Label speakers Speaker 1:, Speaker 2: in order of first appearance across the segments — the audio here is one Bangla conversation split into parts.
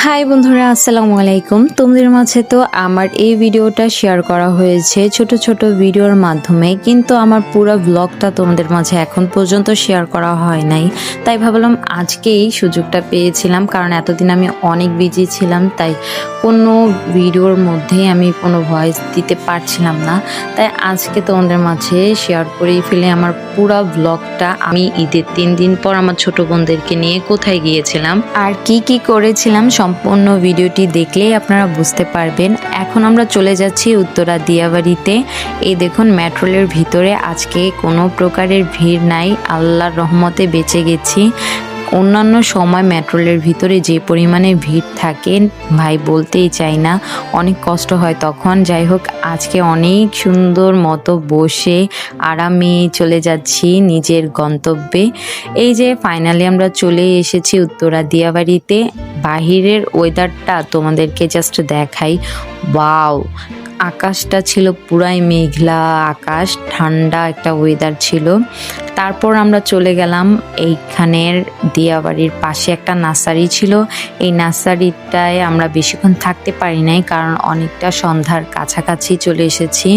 Speaker 1: হাই বন্ধুরা, আসসালামু আলাইকুম। তোমাদের মাঝে তো আমার এই ভিডিওটা শেয়ার করা হয়েছে ছোট ছোট ভিডিওর মাধ্যমে, কিন্তু আমার পুরো ব্লগটা তোমাদের মাঝে এখন পর্যন্ত শেয়ার করা হয় নাই। তাই ভাবলাম আজকেই সুযোগটা পেয়েছিলাম, কারণ এতদিন আমি অনেক বিজি ছিলাম, তাই কোনো ভিডিওর মধ্যে আমি কোনো ভয়েস দিতে পারছিলাম না। তাই আজকে তোমাদের মাঝে শেয়ার করেই ফেলে আমার পুরো ব্লগটা। আমি ঈদের 3 দিন পর আমার ছোট বোনদেরকে নিয়ে কোথায় গিয়েছিলাম আর কি কি করেছিলাম সম্পূর্ণ ভিডিওটি দেখলেই আপনারা বুঝতে পারবেন। এখন আমরা চলে যাচ্ছি উত্তরা দিয়াবাড়িতে। এই দেখুন মেট্রো রেলের ভিতরে আজকে কোনো প্রকারের ভিড় নাই, আল্লাহর রহমতে বেঁচে গেছি। অন্যান্য সময় মেট্রো রেলের ভিতরে যে পরিমাণে ভিড় থাকে ভাই বলতেই চাই না, অনেক কষ্ট হয় তখন। যাই হোক, আজকে অনেক সুন্দর মতো বসে আরামে চলে যাচ্ছি নিজের গন্তব্যে। এই যে ফাইনালি আমরা চলে এসেছি উত্তরা দিয়াবাড়িতে। বাহিরের ওয়েদারটা তোমাদেরকে জাস্ট দেখাই। ওয়াও, আকাশটা ছিল পুরাই মেঘলা আকাশ, ঠান্ডা একটা ওয়েদার ছিল। তারপর আমরা চলে গেলাম এইখানের দিয়াবাড়ির পাশে একটা নার্সারি ছিল। এই নার্সারিটায় আমরা বেশিক্ষণ থাকতে পারি নাই, কারণ অনেকটা সন্ধ্যার কাছাকাছি চলে এসেছি।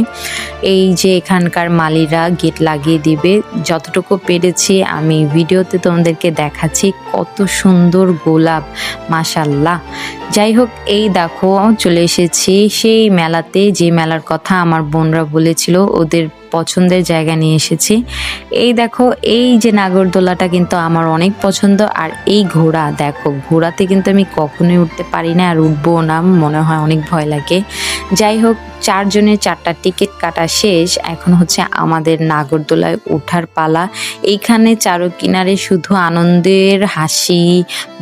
Speaker 1: এই যে এখানকার মালিরা গেট লাগিয়ে দিবে, যতটুকু পেরেছি আমি ভিডিওতে তোমাদেরকে দেখাচ্ছি। কত সুন্দর গোলাপ, মাশাল্লাহ। যাই হোক, এই দেখো চলে এসেছি সেই মেলাতে, যে মেলার কথা আমার বোনরা বলেছিল, ওদের পছন্দের জায়গা নিয়ে এসেছি। এই দেখো, এই যে নাগরদোলাটা কিন্তু আমার অনেক পছন্দ। আর এই ঘোড়া দেখো, ঘোড়াতে কিন্তু আমি কখনোই উঠতে পারি না, আর উঠবো না, মনে হয় অনেক ভয় লাগে। যাই হোক, 4 জনের 4টা টিকিট কাটা শেষ। এখন হচ্ছে আমাদের নাগরদোলায় ওঠার পালা। এইখানে চারো কিনারে শুধু আনন্দের হাসি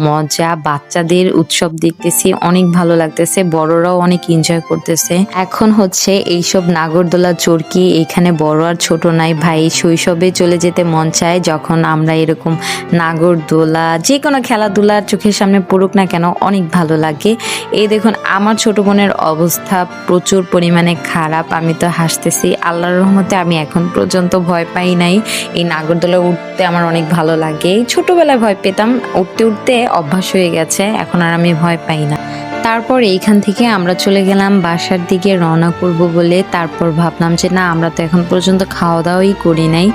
Speaker 1: মজা, বাচ্চাদের উৎসব দেখতেছি, অনেক ভালো লাগতেছে, বড়রাও অনেক এনজয় করতেছে। এখন হচ্ছে এইসব নাগরদোলা চড়কি, এখানে বড় আর ছোট নাই ভাই। শৈশবে চলে যেতে মন চায় যখন আমরা এরকম নাগরদোলা, যে কোনো খেলাধুলা চোখের সামনে পড়ুক না কেন, অনেক ভালো লাগে। এই দেখুন আমার ছোট বোনের অবস্থা প্রচুর পরিমাণে খারাপ। আমি তো হাসতেছি, আল্লাহর রহমতে আমি এখন পর্যন্ত ভয় পাই নাই। এই নাগরদোলা উঠতে আমার অনেক ভালো লাগে। ছোটবেলায় ভয় পেতাম, উঠতে উঠতে অভ্যাস হয়ে গেছে, এখন আর আমি ভয় পাই না। তারপর এইখান থেকে আমরা চলে গেলাম বাসার দিকে রওনা করব বলে। তারপর ভাবলাম যে না, আমরা তো এখন পর্যন্ত খাওয়া দাওয়াই করি নাই।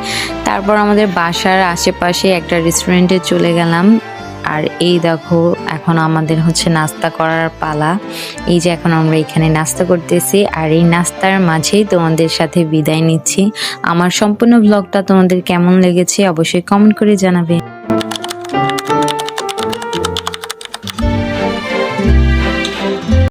Speaker 1: তারপর আমাদের বাসার আশেপাশে একটা রেস্টুরেন্টে চলে গেলাম। আর এই দেখো, এখন আমাদের হচ্ছে নাস্তা করার পালা। এই যে এখন আমরা এখানে নাস্তা করতেছি, আর এই নাস্তার মাঝেই তোমাদের সাথে বিদায় নিচ্ছি। আমার সম্পূর্ণ ব্লগটা তোমাদের কেমন লেগেছে অবশ্যই কমেন্ট করে জানাবে।